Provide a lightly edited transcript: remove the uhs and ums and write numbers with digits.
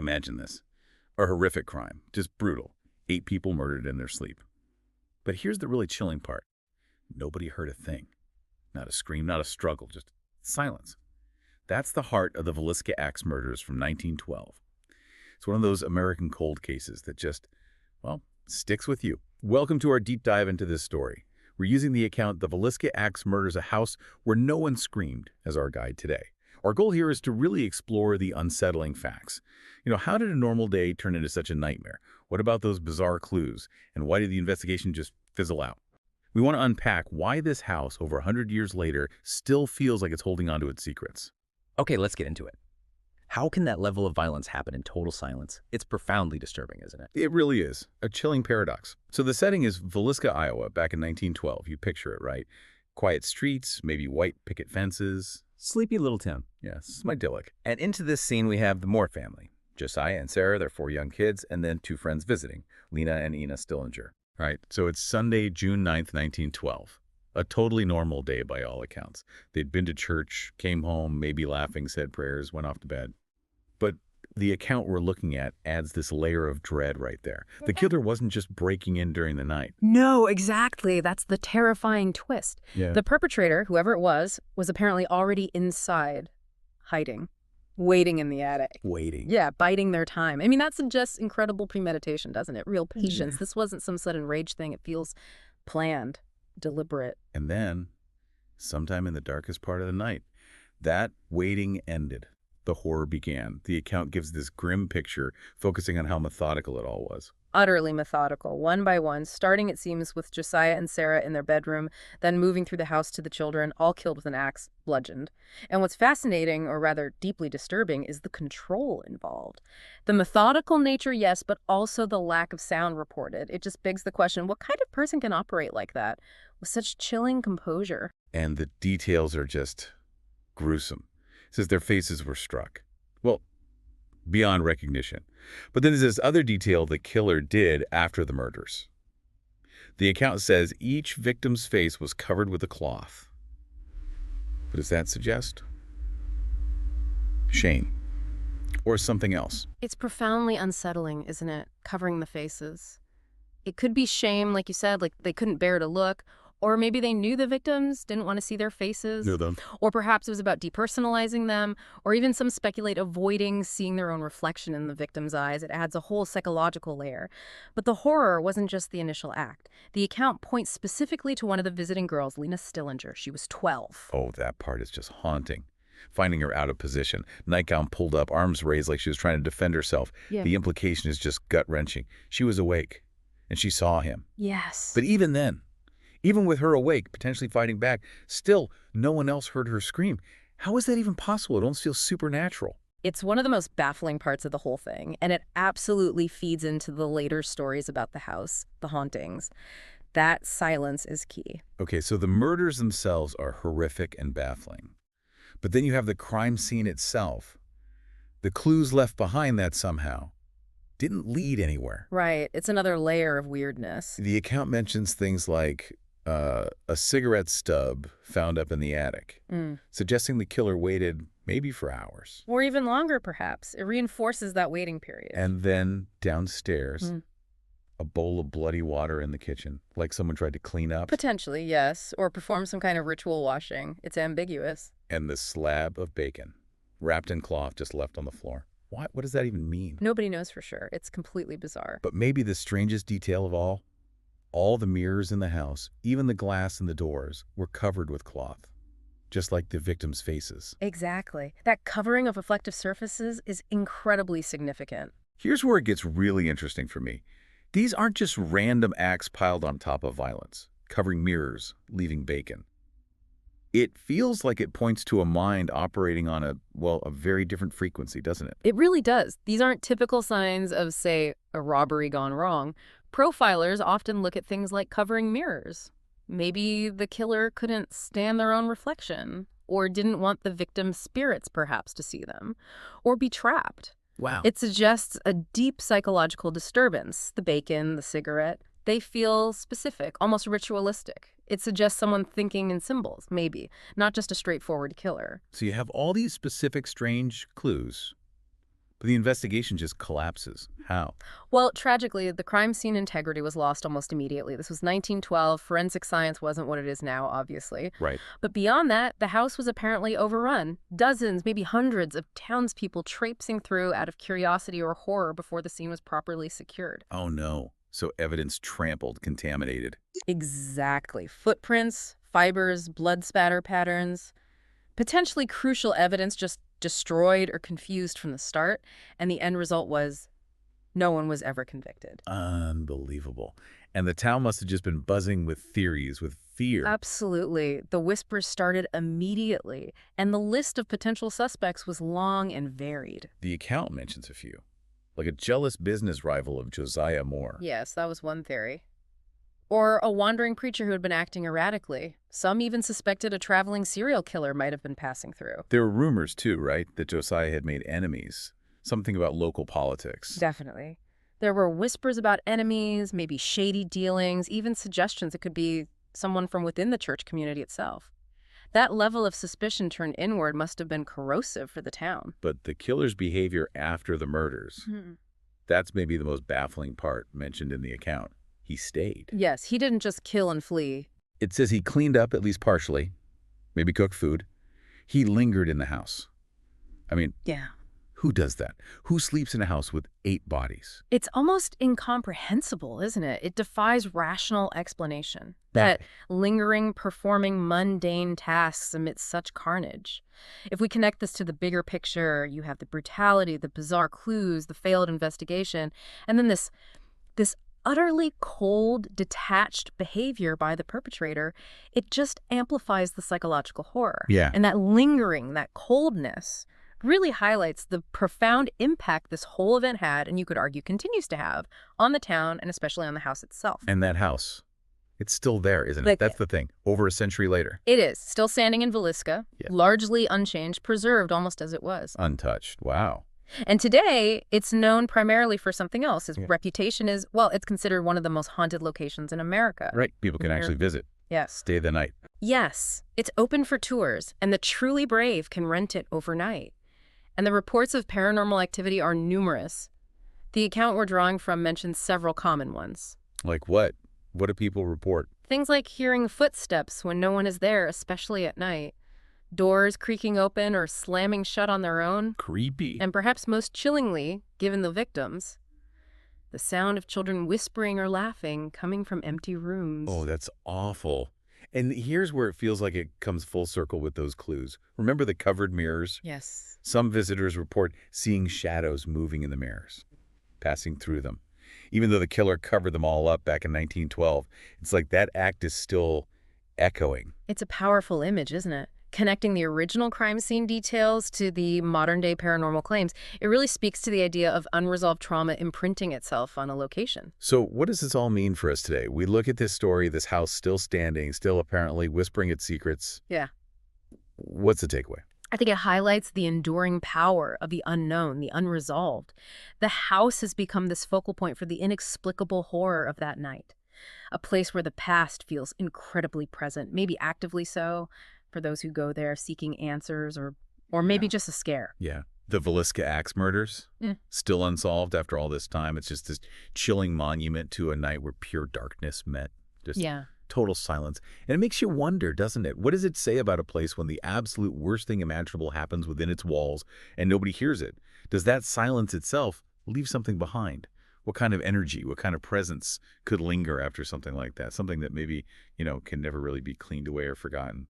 Imagine this. A horrific crime. Just brutal. 8 people murdered in their sleep. But here's the really chilling part. Nobody heard a thing. Not a scream, not a struggle, just silence. That's the heart of the Villisca Axe Murders from 1912. It's one of those American cold cases that just, well, sticks with you. Welcome to our deep dive into this story. We're using the account The Villisca Axe Murders, a house where no one screamed, as our guide today. Our goal here is to really explore the unsettling facts. How did a normal day turn into such a nightmare? What about those bizarre clues? And why did the investigation just fizzle out? We want to unpack why this house, over 100 years later, still feels like it's holding on to its secrets. Okay, let's get into it. How can that level of violence happen in total silence? It's profoundly disturbing, isn't it? It really is. A chilling paradox. So the setting is Villisca, Iowa, back in 1912. You picture it, right? Quiet streets, maybe white picket fences. Sleepy little town. Yes, it's idyllic. And into this scene, we have the Moore family. Josiah and Sarah, their 4 young kids, and then 2 friends visiting, Lena and Ina Stillinger. Right, so it's Sunday, June 9th, 1912. A totally normal day by all accounts. They'd been to church, came home, maybe laughing, said prayers, went off to bed. But the account we're looking at adds this layer of dread right there. The killer wasn't just breaking in during the night. No, exactly. That's the terrifying twist. Yeah. The perpetrator, whoever it was apparently already inside, hiding, waiting in the attic. Waiting. Yeah, biding their time. I mean, that suggests incredible premeditation, doesn't it? Real patience. Yeah. This wasn't some sudden rage thing. It feels planned, deliberate. And then, sometime in the darkest part of the night, that waiting ended. The horror began. The account gives this grim picture, focusing on how methodical it all was. Utterly methodical, one by one, starting, it seems, with Josiah and Sarah in their bedroom, then moving through the house to the children, all killed with an axe, bludgeoned. And what's fascinating, or rather deeply disturbing, is the control involved. The methodical nature, yes, but also the lack of sound reported. It just begs the question, what kind of person can operate like that, with such chilling composure? And the details are just gruesome. It says their faces were struck. Well, beyond recognition. But then there's this other detail the killer did after the murders. The account says each victim's face was covered with a cloth. What does that suggest? Shame. Or something else. It's profoundly unsettling, isn't it? Covering the faces. It could be shame, like you said, like they couldn't bear to look. Or maybe they knew the victims, didn't want to see their faces. Knew them. Or perhaps it was about depersonalizing them. Or even some speculate avoiding seeing their own reflection in the victim's eyes. It adds a whole psychological layer. But the horror wasn't just the initial act. The account points specifically to one of the visiting girls, Lena Stillinger. She was 12. Oh, that part is just haunting. Finding her out of position, nightgown pulled up, arms raised like she was trying to defend herself. Yeah. The implication is just gut-wrenching. She was awake, and she saw him. Yes. But even then, even with her awake, potentially fighting back, still no one else heard her scream. How is that even possible? It almost feels supernatural. It's one of the most baffling parts of the whole thing, and it absolutely feeds into the later stories about the house, the hauntings. That silence is key. Okay, so the murders themselves are horrific and baffling. But then you have the crime scene itself. The clues left behind that somehow didn't lead anywhere. Right. It's another layer of weirdness. The account mentions things like a cigarette stub found up in the attic, suggesting the killer waited maybe for hours. Or even longer, perhaps. It reinforces that waiting period. And then downstairs, a bowl of bloody water in the kitchen, like someone tried to clean up. Potentially, yes. Or perform some kind of ritual washing. It's ambiguous. And the slab of bacon, wrapped in cloth, just left on the floor. What does that even mean? Nobody knows for sure. It's completely bizarre. But maybe the strangest detail of all the mirrors in the house, even the glass in the doors, were covered with cloth, just like the victims' faces. Exactly. That covering of reflective surfaces is incredibly significant. Here's where it gets really interesting for me. These aren't just random acts piled on top of violence, covering mirrors, leaving bacon. It feels like it points to a mind operating on a very different frequency, doesn't it? It really does. These aren't typical signs of, say, a robbery gone wrong. Profilers often look at things like covering mirrors. Maybe the killer couldn't stand their own reflection, or didn't want the victim's spirits, perhaps, to see them, or be trapped. Wow. It suggests a deep psychological disturbance. The bacon, the cigarette, they feel specific, almost ritualistic. It suggests someone thinking in symbols, maybe, not just a straightforward killer. So you have all these specific strange clues, But the investigation just collapses. How? Well, tragically, the crime scene integrity was lost almost immediately. This was 1912. Forensic science wasn't what it is now, obviously. Right. But beyond that, the house was apparently overrun. Dozens, maybe hundreds of townspeople traipsing through out of curiosity or horror before the scene was properly secured. Oh, no. So evidence trampled, contaminated. Exactly. Footprints, fibers, blood spatter patterns. Potentially crucial evidence just destroyed or confused from the start. And the end result was no one was ever convicted. Unbelievable. And the town must have just been buzzing with theories, with fear. Absolutely. The whispers started immediately, and the list of potential suspects was long and varied. The account mentions a few, like a jealous business rival of Josiah Moore. Yes, that was one theory. Or a wandering preacher who had been acting erratically. Some even suspected a traveling serial killer might have been passing through. There were rumors, too, right, that Josiah had made enemies. Something about local politics. Definitely. There were whispers about enemies, maybe shady dealings, even suggestions it could be someone from within the church community itself. That level of suspicion turned inward must have been corrosive for the town. But the killer's behavior after the murders, that's maybe the most baffling part mentioned in the account. He stayed. Yes, he didn't just kill and flee. It says he cleaned up, at least partially, maybe cooked food. He lingered in the house. I mean, Yeah. who does that? Who sleeps in a house with 8 bodies? It's almost incomprehensible, isn't it? It defies rational explanation. That lingering, performing mundane tasks amidst such carnage. If we connect this to the bigger picture, you have the brutality, the bizarre clues, the failed investigation, and then this utterly cold, detached behavior by the perpetrator. It just amplifies the psychological horror. Yeah. And that lingering, that coldness, really highlights the profound impact this whole event had, and you could argue continues to have, on the town and especially on the house itself. And that house, it's still there, isn't it? That's the thing. Over a century later. It is. Still standing in Villisca, Yeah. largely unchanged, preserved almost as it was. Untouched. Wow. And today, it's known primarily for something else. Its reputation is, well, it's considered one of the most haunted locations in America. Right. People can actually visit. Yes. Stay the night. Yes. It's open for tours, and the truly brave can rent it overnight. And the reports of paranormal activity are numerous. The account we're drawing from mentions several common ones. Like what? What do people report? Things like hearing footsteps when no one is there, especially at night. Doors creaking open or slamming shut on their own. Creepy. And perhaps most chillingly, given the victims, the sound of children whispering or laughing coming from empty rooms. Oh, that's awful. And here's where it feels like it comes full circle with those clues. Remember the covered mirrors? Yes. Some visitors report seeing shadows moving in the mirrors, passing through them. Even though the killer covered them all up back in 1912, it's like that act is still echoing. It's a powerful image, isn't it? Connecting the original crime scene details to the modern-day paranormal claims, it really speaks to the idea of unresolved trauma imprinting itself on a location. So what does this all mean for us today? We look at this story, this house still standing, still apparently whispering its secrets. Yeah. What's the takeaway? I think it highlights the enduring power of the unknown, the unresolved. The house has become this focal point for the inexplicable horror of that night. A place where the past feels incredibly present, maybe actively so, for those who go there seeking answers or maybe just a scare. Yeah. The Villisca Axe Murders, still unsolved after all this time. It's just this chilling monument to a night where pure darkness met. Just total silence. And it makes you wonder, doesn't it? What does it say about a place when the absolute worst thing imaginable happens within its walls and nobody hears it? Does that silence itself leave something behind? What kind of energy, what kind of presence could linger after something like that? Something that maybe, can never really be cleaned away or forgotten.